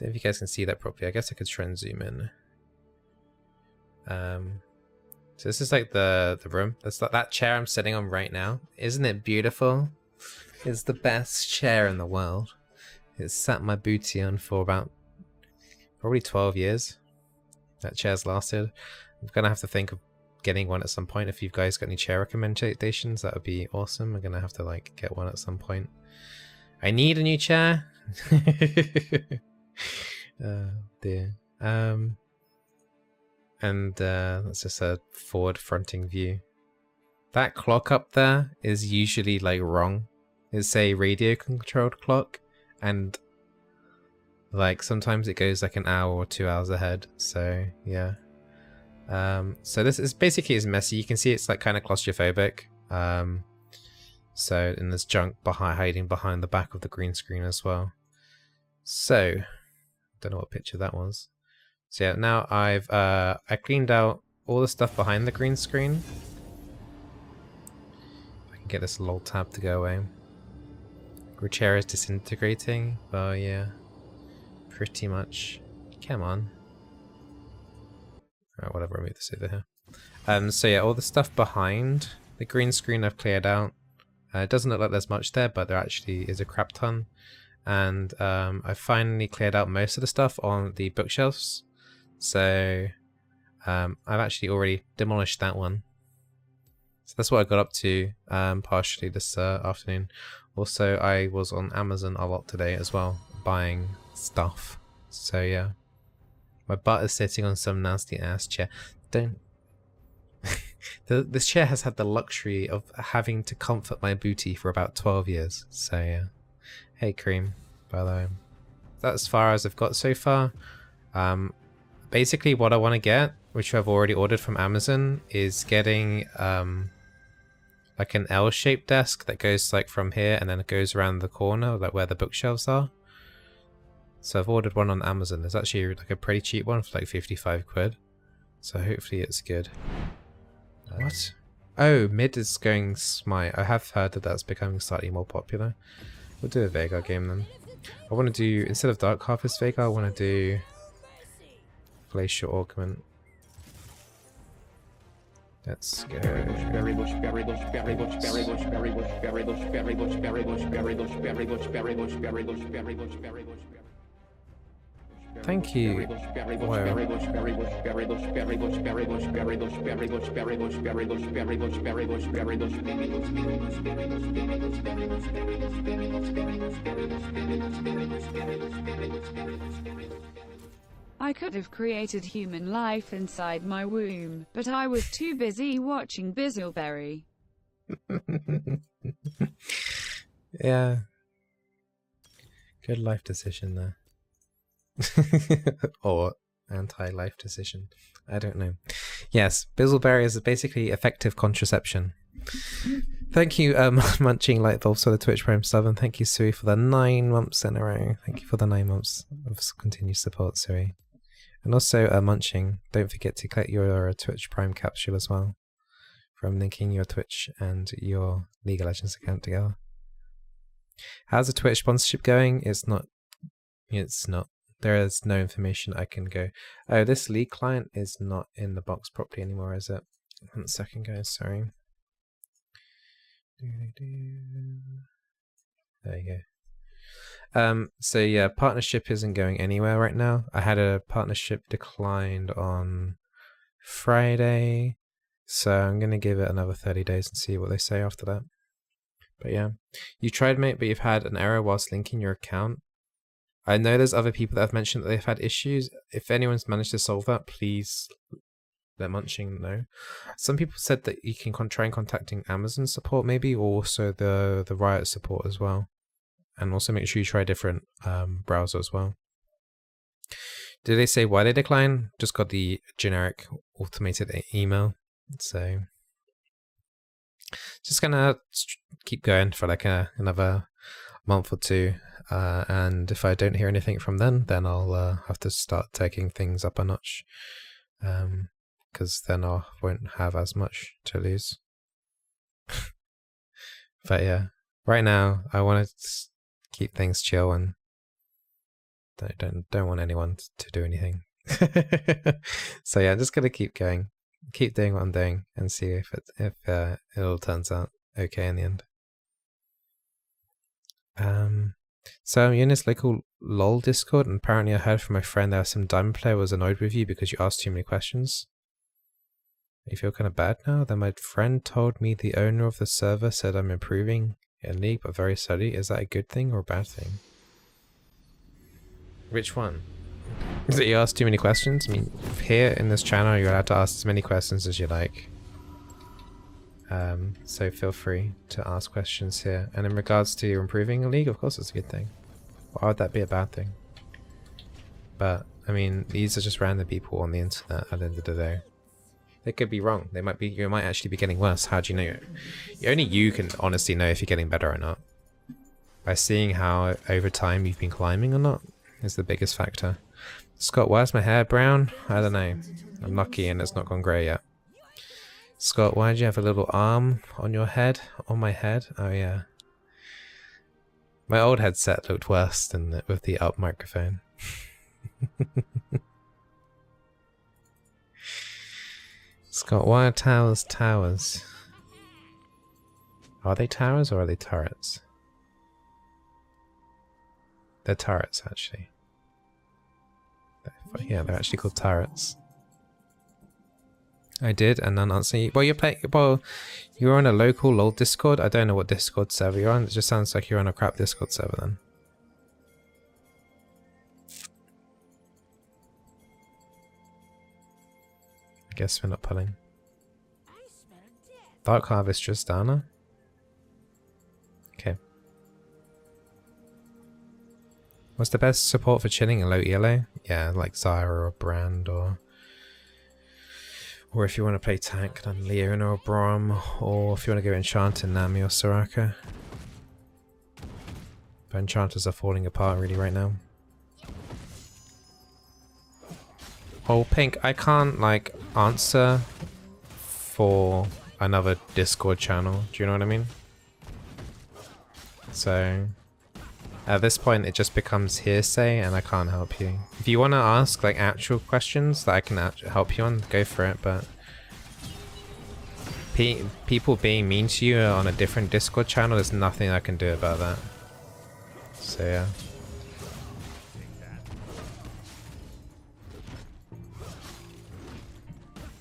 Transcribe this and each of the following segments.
Don't know if you guys can see that properly. I guess I could try and zoom in. So this is like the room. That's like that chair I'm sitting on right now. Isn't it beautiful? It's the best chair in the world. It's sat my booty on for about probably 12 years. That chair's lasted. I'm gonna have to think of getting one at some point. If you guys got any chair recommendations, that would be awesome. I'm gonna have to like get one at some point. I need a new chair. Dear. And that's just a forward fronting view. That clock up there is usually like wrong. It's a radio controlled clock, and like sometimes it goes like an hour or 2 hours ahead. So yeah. So this is basically is messy. You can see it's like kind of claustrophobic. So and there's junk hiding behind the back of the green screen as well. So don't know what picture that was. So yeah, now I cleaned out all the stuff behind the green screen. If I can get this lol tab to go away. Your chair is disintegrating. Oh yeah, pretty much. Come on. Alright, whatever. I'll move this over here. So yeah, all the stuff behind the green screen I've cleared out. It doesn't look like there's much there, but there actually is a crap ton. And I finally cleared out most of the stuff on the bookshelves. So I've actually already demolished that one. So that's what I got up to partially this afternoon. Also, I was on Amazon a lot today as well, buying stuff. So yeah, my butt is sitting on some nasty ass chair. Don't. This chair has had the luxury of having to comfort my booty for about 12 years. So yeah. Hey Cream, by the way. That's as far as I've got so far. Basically what I want to get, which I've already ordered from Amazon, is getting like an L-shaped desk that goes like from here and then it goes around the corner, like where the bookshelves are. So I've ordered one on Amazon. There's actually like a pretty cheap one for like 55 quid. So hopefully it's good. What? Oh, mid is going Smite. I have heard that that's becoming slightly more popular. We'll do a Veigar game then. I want to do, instead of Dark Harvest Veigar, I want to do Glacial Augment. Let's go. Thank you. Wow. I could have created human life inside my womb, but I was too busy watching Bizzleberry. Yeah. Good life decision there. Or anti-life decision. I don't know. Yes, Bizzleberry is basically effective contraception. Thank you, Munching Lightbulbs for the Twitch Prime sub, and thank you, Sui, for the 9 months in a row. Thank you for the 9 months of continued support, Sui. And also, Munching, don't forget to collect your Twitch Prime capsule as well, from linking your Twitch and your League of Legends account together. How's the Twitch sponsorship going? It's not. There is no information I can go. Oh, this League client is not in the box properly anymore, is it? 1 second, guys, sorry. There you go. So yeah, partnership isn't going anywhere right now. I had a partnership declined on Friday, so I'm gonna give it another 30 days and see what they say after that. But yeah, you tried, mate, but you've had an error whilst linking your account. I know there's other people that have mentioned that they've had issues. If anyone's managed to solve that, please let Munching know. Some people said that you can try and contacting Amazon support maybe, or also the Riot support as well. And also make sure you try a different browser as well. Did they say why they decline? Just got the generic automated email. So just gonna keep going for like another month or two. And if I don't hear anything from them, then I'll have to start taking things up a notch. Because then I won't have as much to lose. But yeah, right now I want to keep things chill and don't want anyone to do anything. So yeah, I'm just gonna keep going, keep doing what I'm doing, and see if it all turns out okay in the end. So I'm in this local LOL Discord, and apparently I heard from my friend that some Diamond player was annoyed with you because you asked too many questions. You feel kind of bad now? Then my friend told me the owner of the server said I'm improving in League but very slowly. Is that a good thing or a bad thing? Which one? Is it you asked too many questions? I mean, here in this channel you're allowed to ask as many questions as you like. So feel free to ask questions here. And in regards to your improving in League, of course it's a good thing. Why would that be a bad thing? But, I mean, these are just random people on the internet at the end of the day. They could be wrong. They might be. You might actually be getting worse. How do you know? Only you can honestly know if you're getting better or not. By seeing how over time you've been climbing or not is the biggest factor. Scott, why is my hair brown? I don't know. I'm lucky and it's not gone grey yet. Scott, why do you have a little arm on your head? On my head? Oh yeah. My old headset looked worse than with the up microphone. Scott, why are towers towers? Are they towers or are they turrets? They're turrets, actually. Yeah, they're actually called turrets. I did, and none answer you. Well, you're on a local LOL Discord. I don't know what Discord server you're on. It just sounds like you're on a crap Discord server then. I guess we're not pulling. Dark Harvest Tristana? Okay. What's the best support for chilling in low ELO? Yeah, like Zyra or Brand or if you want to play tank, then Leona or Braum, or if you want to go Enchanter, Nami or Soraka. But Enchanters are falling apart really right now. Oh, Pink, I can't, like, answer for another Discord channel. Do you know what I mean? So, at this point, it just becomes hearsay, and I can't help you. If you want to ask, like, actual questions that I can help you on, go for it, but people being mean to you on a different Discord channel, there's nothing I can do about that. So, yeah.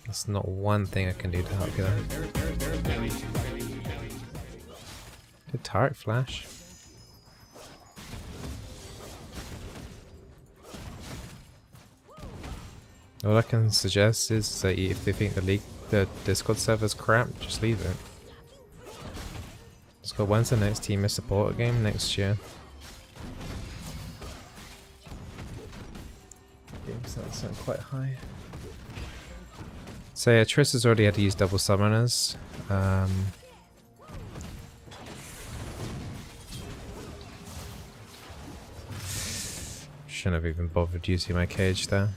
There's not one thing I can do to help you there. Did turret flash? All I can suggest is that if they think the Discord server's crap, just leave it. Scott, when's the next team of support game? Next year. Games that sound quite high. So yeah, Triss has already had to use double summoners. Shouldn't have even bothered using my cage there.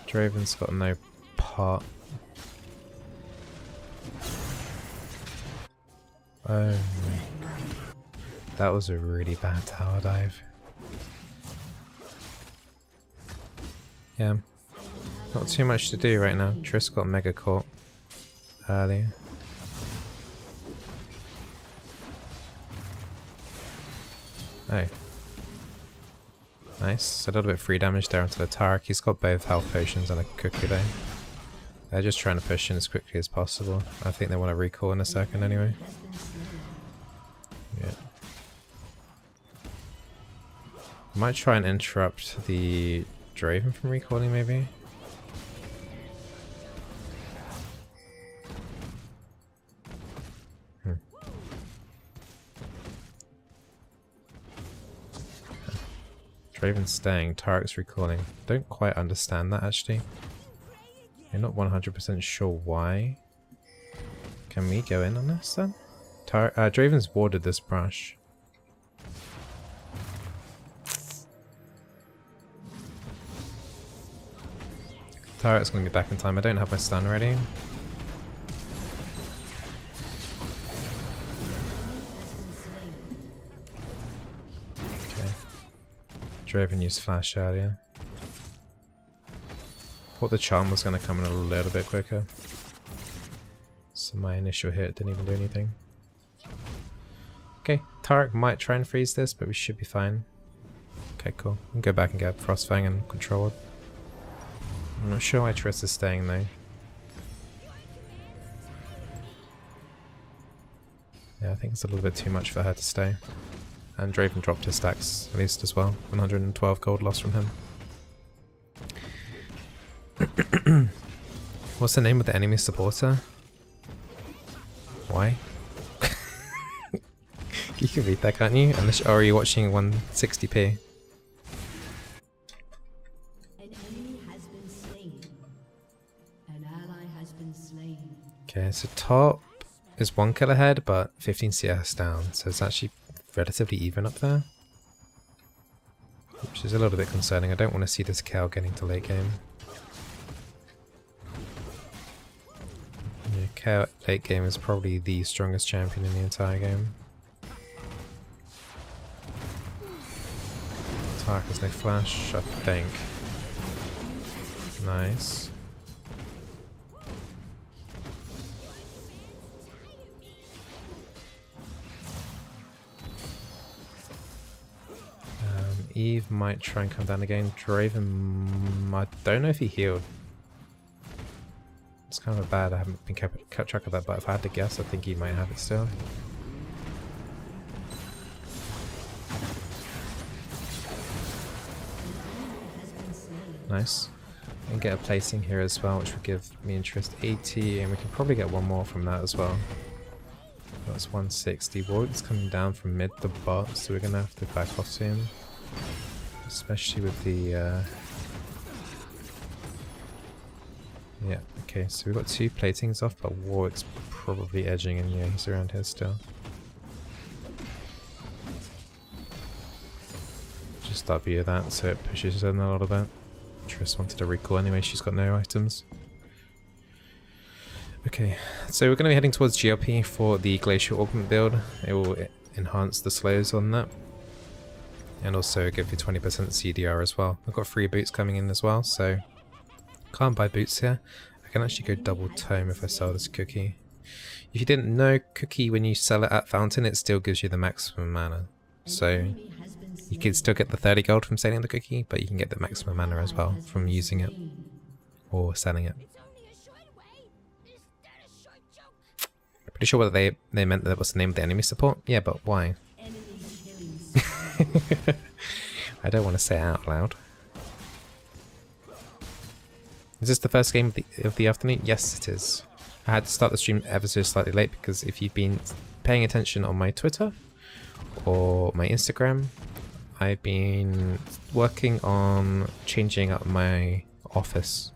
Draven's got no pot. Oh my. That was a really bad tower dive. Yeah. Not too much to do right now. Triss got mega caught earlier. Oh. Nice. A little bit of free damage there onto the Tarek. He's got both health potions and a cookie though. They're just trying to push in as quickly as possible. I think they want to recall in a second anyway. Yeah. Might try and interrupt the Draven from recalling maybe. Draven's staying, Tarek's recalling. Don't quite understand that actually. I'm not 100% sure why. Can we go in on this then? Draven's warded this brush. Tarek's gonna be back in time. I don't have my stun ready. Draven used flash earlier. Thought the charm was going to come in a little bit quicker. So my initial hit didn't even do anything. Okay, Tarek might try and freeze this, but we should be fine. Okay, cool. We can go back and get Frostfang and control it. I'm not sure why Triss is staying though. Yeah, I think it's a little bit too much for her to stay. And Draven dropped his stacks, at least as well. 112 gold lost from him. What's the name of the enemy supporter? Why? You can read that, can't you? Unless, or are you watching 160p? An enemy has been slain. An ally has been slain. Okay, so top is 1 kill ahead, but 15 CS down. So it's actually relatively even up there. Which is a little bit concerning. I don't want to see this cow getting to late game. Yeah, cow late game is probably the strongest champion in the entire game. Tark has no flash, I think. Nice. Eve might try and come down again. Draven, I don't know if he healed. It's kind of bad, I haven't been kept track of that, but if I had to guess, I think he might have it still. Nice. And get a placing here as well, which would give me interest 80, and we can probably get one more from that as well. That's 160. Warwick's coming down from mid to bot, so we're gonna have to back off soon. Especially with the yeah, okay, so we've got 2 platings off, but Warwick's probably edging, and yeah, he's around here still. Just W that, so it pushes in a little bit. Triss wanted to recall anyway, she's got no items. Okay, so we're going to be heading towards GLP for the Glacial Augment build. It will enhance the slows on that. And also give you 20% CDR as well. I've got 3 boots coming in as well, so can't buy boots here. I can actually go double tome if I sell this cookie. If you didn't know, cookie, when you sell it at Fountain, it still gives you the maximum mana. So you can still get the 30 gold from selling the cookie, but you can get the maximum mana as well from using it or selling it. Pretty sure what they meant that was the name of the enemy support. Yeah, but why? I don't want to say it out loud. Is this the first game of the afternoon? Yes, it is. I had to start the stream ever so slightly late because if you've been paying attention on my Twitter or my Instagram, I've been working on changing up my office.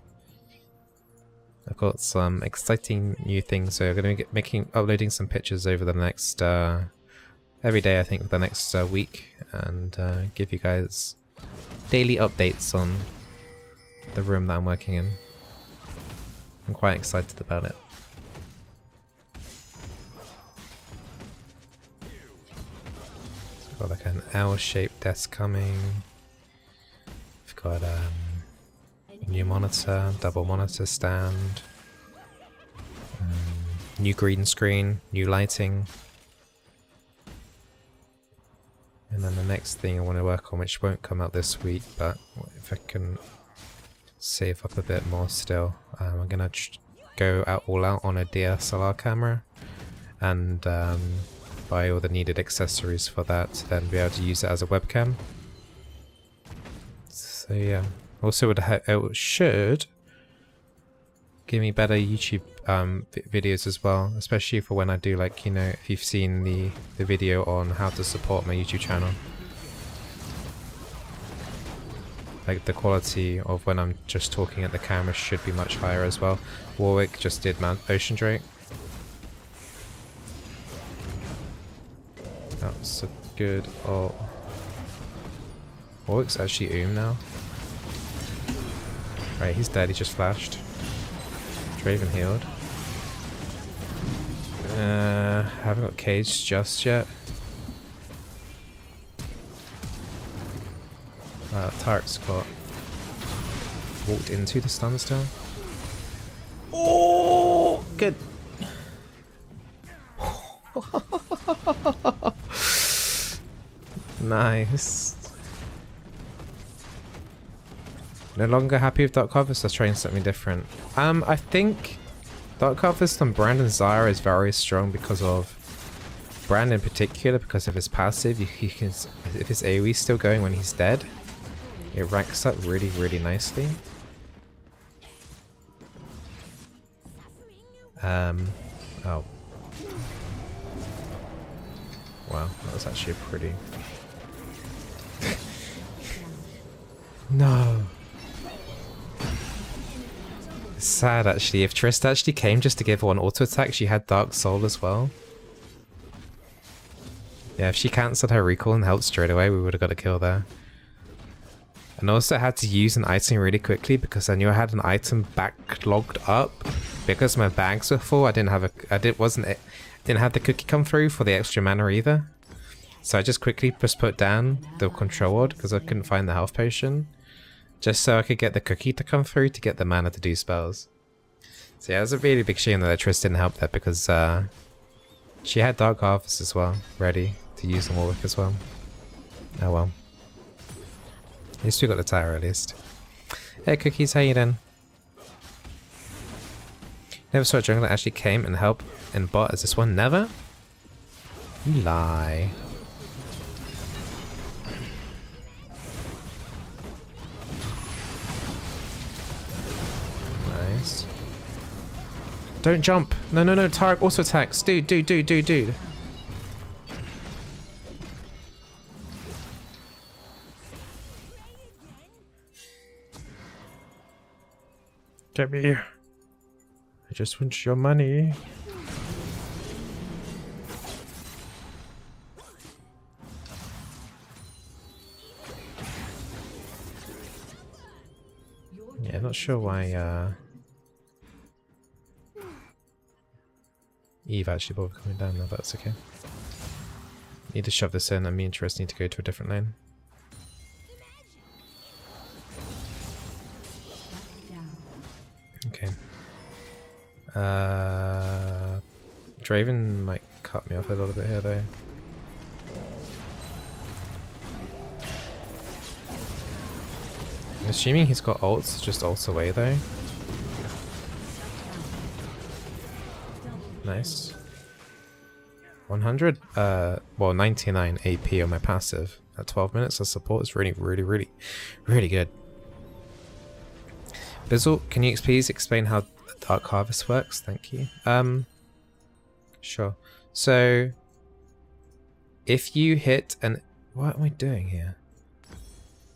I've got some exciting new things, so I'm going to be uploading some pictures over the next every day, I think, for the next week, and give you guys daily updates on the room that I'm working in. I'm quite excited about it. So we've got like an L-shaped desk coming. We've got new monitor, double monitor stand, new green screen, new lighting. And then the next thing I want to work on, which won't come out this week, but if I can save up a bit more still, I'm going to go all out on a DSLR camera and buy all the needed accessories for that to then be able to use it as a webcam. So yeah, also it should give me better YouTube videos as well, especially for when I do, like, you know, if you've seen the video on how to support my YouTube channel. Like, the quality of when I'm just talking at the camera should be much higher as well. Warwick just did Mount Ocean Drake. That's a good ult. Warwick's actually now. Right, he's dead, he just flashed. Draven healed. Haven't got caged just yet. Tarek's got walked into the stun still. Oh, good. Nice. No longer happy with Dark Harvest. Let's try something different. I think Dark Harvest on Brand and Zyra is very strong because of Brand in particular, because of his passive. He can, if his AoE is still going when he's dead, it ranks up really, really nicely. Oh. Wow, that was actually a pretty... No. It's sad actually. If Trist actually came just to give one auto attack, she had Dark Soul as well. Yeah, if she cancelled her recall and helped straight away, we would have got a kill there. And also had to use an item really quickly because I knew I had an item backlogged up. Because my bags were full, I didn't have the cookie come through for the extra mana either. So I just quickly just put down the control ward because I couldn't find the health potion. Just so I could get the cookie to come through to get the mana to do spells. So yeah, it was a really big shame that Triss didn't help that because she had Dark Harvest as well, ready to use on Warwick as well. Oh well. At least we got the tire at least. Hey Cookies, how you doing? Never saw a jungler that actually came and helped in bot as this one. Never? You lie. Nice. Don't jump. No, no, no. Tarek also attacks. Dude. Get me here. I just want your money. Yeah, not sure why Eve actually bothered coming down now, but that's okay. Need to shove this in, and me and Triss need to go to a different lane. Okay. Draven might cut me off a little bit here though. I'm assuming he's got ults, just ults away though. Nice. 100, well 99 AP on my passive at 12 minutes of support is really good. Bizzle, can you please explain how Dark Harvest works? Thank you. Sure. So, if you hit an... What am I doing here?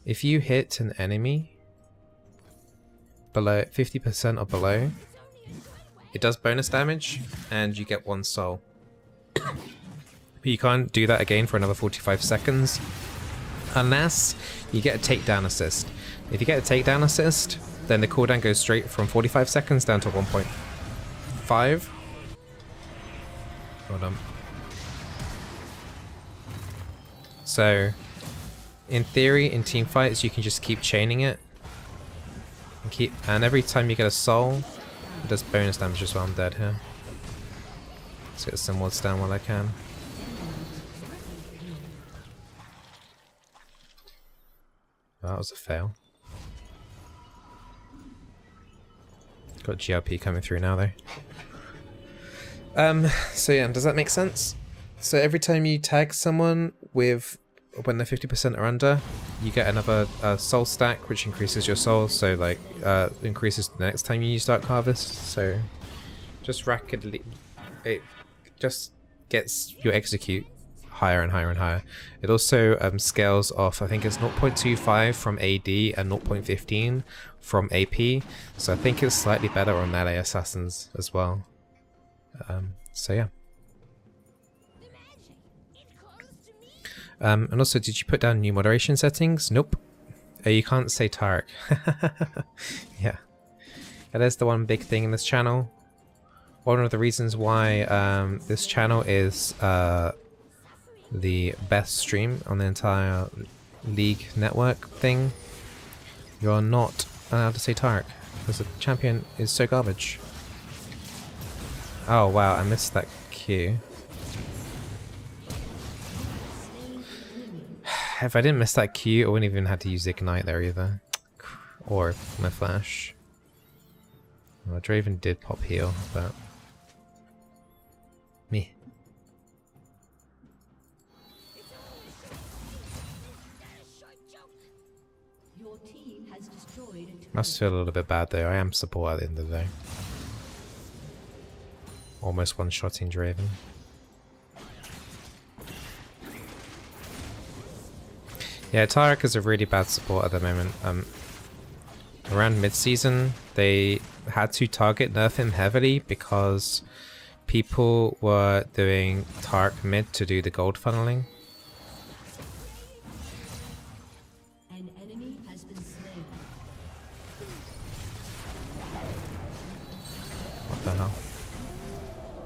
If you hit an enemy below 50% or below, it does bonus damage and you get 1 soul. But you can't do that again for another 45 seconds unless you get a takedown assist. If you get a takedown assist, then the cooldown goes straight from 45 seconds down to 1.5. Hold on. So, in theory, in team fights, you can just keep chaining it. And every time you get a soul, it does bonus damage as well. I'm dead here. Let's get some wards down while I can. That was a fail. Got GLP coming through now though. So yeah, does that make sense? So every time you tag someone with when they're 50% or under, you get another soul stack, which increases your soul. So like increases the next time you use Dark Harvest. So just rapidly, it just gets your execute higher and higher and higher. It also scales off, I think it's 0.25 from AD and 0.15 from AP, so I think it's slightly better on melee assassins as well. So yeah. And also, did you put down new moderation settings? Nope. You can't say Tarek. Yeah. That is the one big thing in this channel. One of the reasons why this channel is the best stream on the entire League network thing, you're not allowed to say Tarek, because the champion is so garbage. Oh wow, I missed that Q. If I didn't miss that Q, I wouldn't even have to use Ignite there either. Or my flash. Well, Draven did pop heal, but... me. Your team has destroyed a turret. Must feel a little bit bad though, I am support at the end of the day. Almost one-shotting Draven. Yeah, Tarek is a really bad support at the moment. Around mid-season, they had to target nerf him heavily because people were doing Tarek mid to do the gold funneling. An enemy has been slain. What the hell?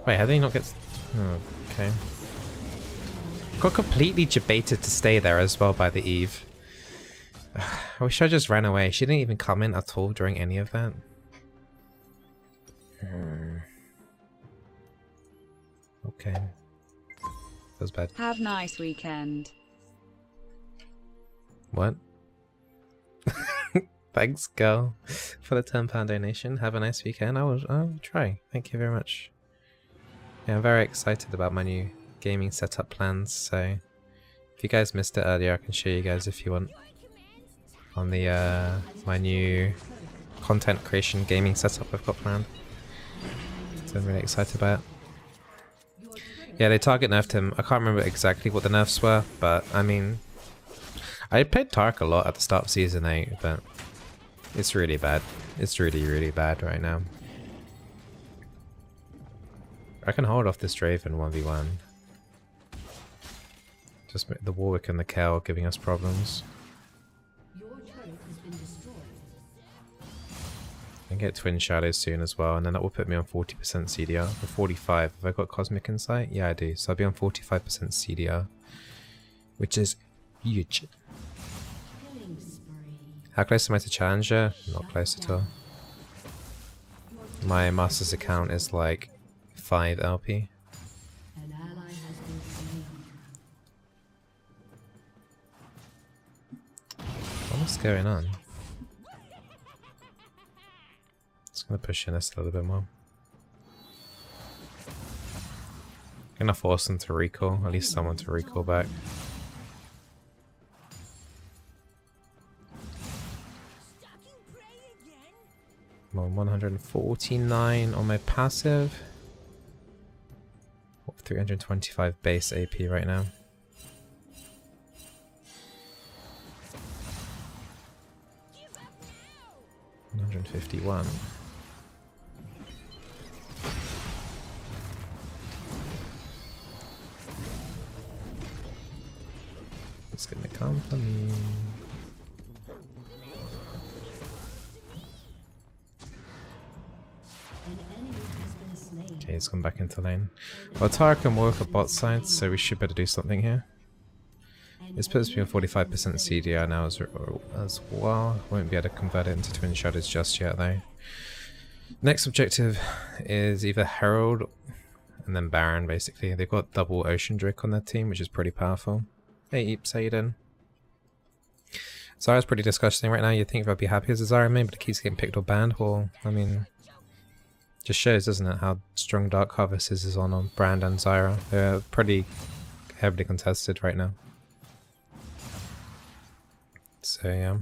Wait, how did he not get... oh, okay. Got completely debated to stay there as well by the Eve. I wish I just ran away. She didn't even comment at all during any of that. Okay. Feels bad. Have nice weekend. What? Thanks, girl, for the £10 donation. Have a nice weekend. I'll try. Thank you very much. Yeah, I'm very excited about my new gaming setup plans, so if you guys missed it earlier, I can show you guys if you want on the my new content creation gaming setup I've got planned. So I'm really excited about it. Yeah, they target nerfed him. I can't remember exactly what the nerfs were, but I mean, I played Tark a lot at the start of Season 8, but it's really bad. It's really, really bad right now. I can hold off this Draven 1v1. Just the Warwick and the Kel giving us problems. Your turret has been destroyed. I can get Twin Shadows soon as well, and then that will put me on 40% CDR. Or 45. Have I got Cosmic Insight? Yeah, I do. So I'll be on 45% CDR. Which is huge. Killing spree. How close am I to Challenger? Not close at all. My Master's account is like 5 LP. An ally has been slain. What's going on? Just gonna push in this a little bit more. Gonna force them to recall, at least someone to recall back. I'm on 149 on my passive. 325 base AP right now. $151. It's gonna come for me. An enemy has been slain. Okay, he's gone back into lane. Well, Tara can work at bot side, so we should better do something here. This puts me on 45% CDR now as well. Won't be able to convert it into Twin Shadows just yet though. Next objective is either Herald and then Baron basically. They've got double Ocean Drake on their team, which is pretty powerful. Hey Eeps, how you doing? Zara's pretty disgusting right now. You'd think I'd be happy as a Zara main, but it keeps getting picked or banned. Well, I mean, just shows, doesn't it, how strong Dark Harvest is on Brand and Zyra. They're pretty heavily contested right now. So yeah.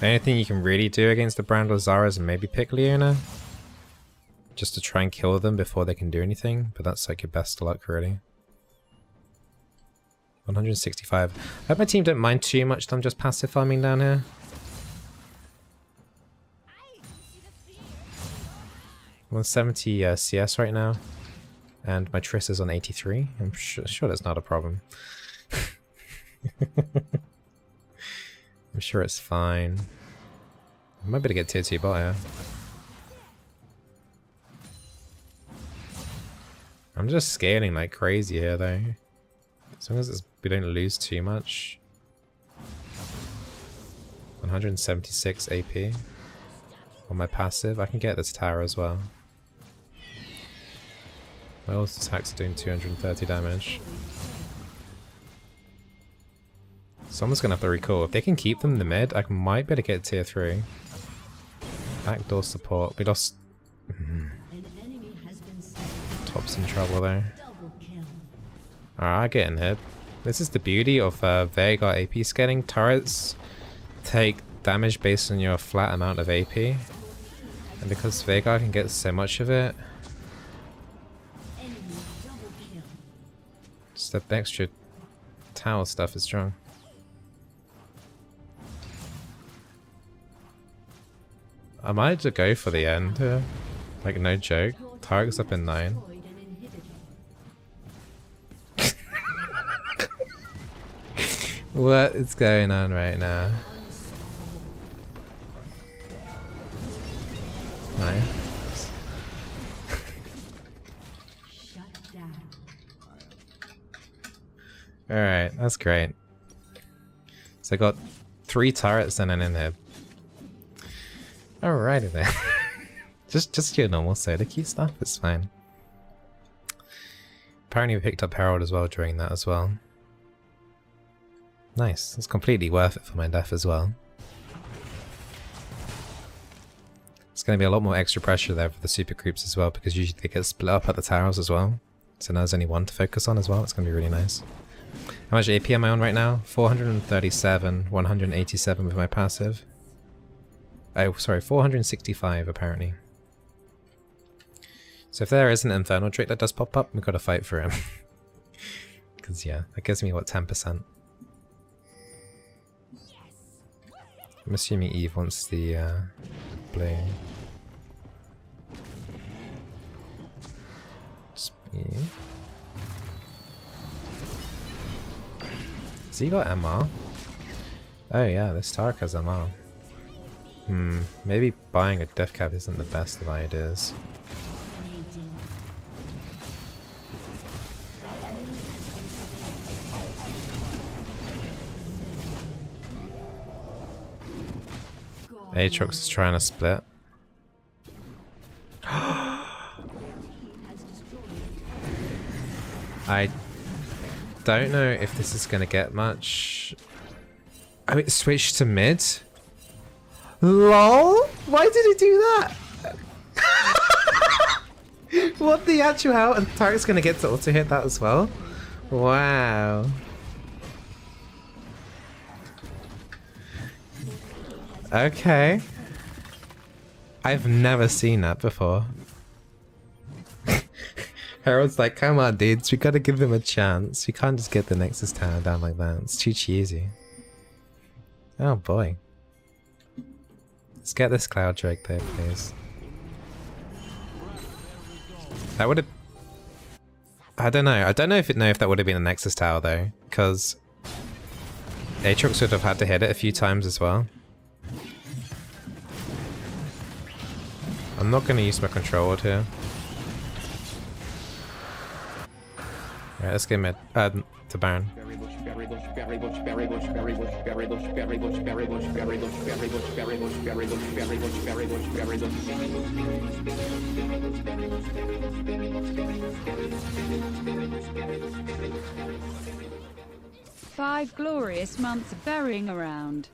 The only thing you can really do against the Brand or Zyra is maybe pick Leona. Just to try and kill them before they can do anything, but that's like your best luck really. 165. I hope my team don't mind too much that I'm just passive farming down here. 170 CS right now, and my Triss is on 83. I'm sure that's not a problem. I'm sure it's fine. I might be able to get tier 2 bot here. I'm just scaling like crazy here though. As long as we don't lose too much. 176 AP on my passive. I can get this tower as well. My ult attacks are doing 230 damage. Someone's gonna have to recall. If they can keep them in the mid, I might be able to get tier 3. Backdoor support. We lost. Top's in trouble there. Alright, getting hit. This is the beauty of Veigar AP scaling. Turrets take damage based on your flat amount of AP. And because Veigar can get so much of it, just the extra tower stuff is strong. I might just go for the end here. Like, no joke. Target's up in 9. What is going on right now? Nice. Alright, that's great. So I got 3 turrets and an inhib. Alrighty then. just your normal soda key stuff, it's fine. Apparently we picked up Herald as well during that as well. Nice, it's completely worth it for my death as well. It's going to be a lot more extra pressure there for the super creeps as well, because usually they get split up at the towers as well. So now there's only one to focus on as well, it's going to be really nice. How much AP am I on right now? 437, 187 with my passive. Oh, sorry, 465 apparently. So if there is an Infernal Drake that does pop up, we've got to fight for him. Because yeah, that gives me, what, 10%? I'm assuming Eve wants the blue. Speed. Has he got MR? Oh yeah, this Tark has MR. Maybe buying a death cap isn't the best of ideas. Aatrox is trying to split. I don't know if this is going to get much. Oh, it switched to mid? LOL? Why did it do that? What the actual hell? And Target's going to get to auto hit that as well? Wow. Okay. I've never seen that before. Harold's like, come on dudes, we gotta give him a chance. We can't just get the Nexus Tower down like that. It's too cheesy. Oh boy. Let's get this Cloud Drake there, please. That would have... I don't know. I don't know if that would have been a Nexus Tower though, because Aatrox would have had to hit it a few times as well. I'm not going to use my control ward here. Alright, let's get mid. To Baron. Five glorious months of burying around.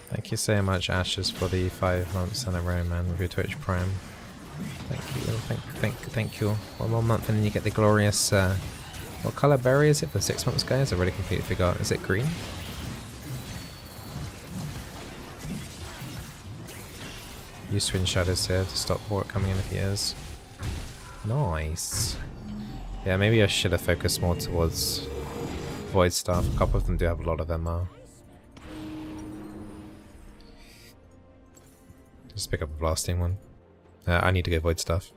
Thank you so much, Ashes, for the 5 months in a row, man, with your Twitch Prime. Thank you, thank you. One more month and then you get the glorious, what colour berry is it for 6 months, guys? I really completely forgot. Is it green? Use Twin Shadows here to stop Warwick coming in if he is. Nice. Yeah, maybe I should have focused more towards Void Staff. A couple of them do have a lot of MR. Just pick up a blasting one. I need to go Void Stuff.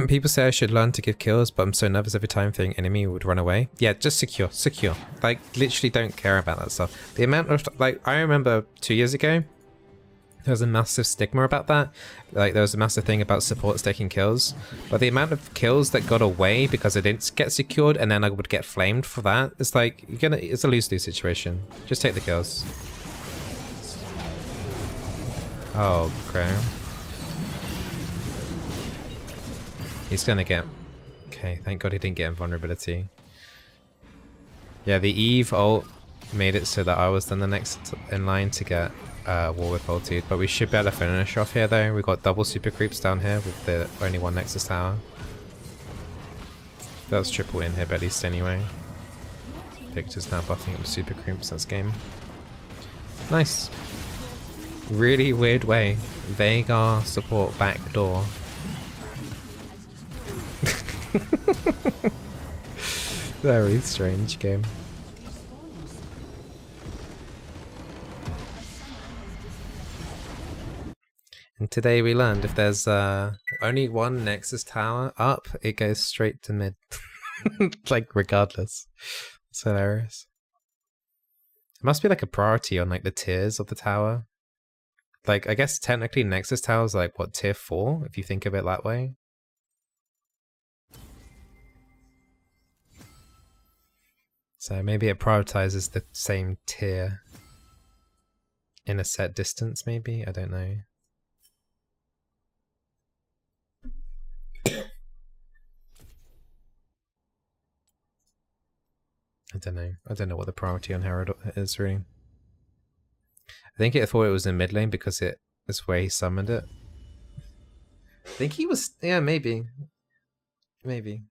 People say I should learn to give kills, but I'm so nervous every time thinking enemy would run away. Yeah, just secure. Like, literally don't care about that stuff. The amount of... Like, I remember 2 years ago, There's a massive stigma about that. Like, there was a massive thing about supports taking kills. But the amount of kills that got away because it didn't get secured and then I would get flamed for that, it's like, it's a lose-lose situation. Just take the kills. Oh, okay. He's gonna get... Okay, thank god he didn't get invulnerability. Yeah, the Eve ult made it so that I was then the next in line to get War with ulted, but we should be able to finish off here though. We've got double super creeps down here with the only one Nexus tower. That was triple inhib at least anyway. Victor's now buffing up super creeps, that's game. Nice. Really weird way. Veigar support backdoor. Very strange game. And today we learned if there's only one Nexus tower up, it goes straight to mid. Like, regardless. It's hilarious. It must be like a priority on like the tiers of the tower. Like, I guess technically Nexus tower is like, what, tier 4? If you think of it that way. So maybe it prioritizes the same tier in a set distance, maybe? I don't know. I don't know. I don't know what the priority on Herald is, really. I think it thought it was in mid lane because it is where he summoned it. I think he was... Yeah, maybe. Maybe.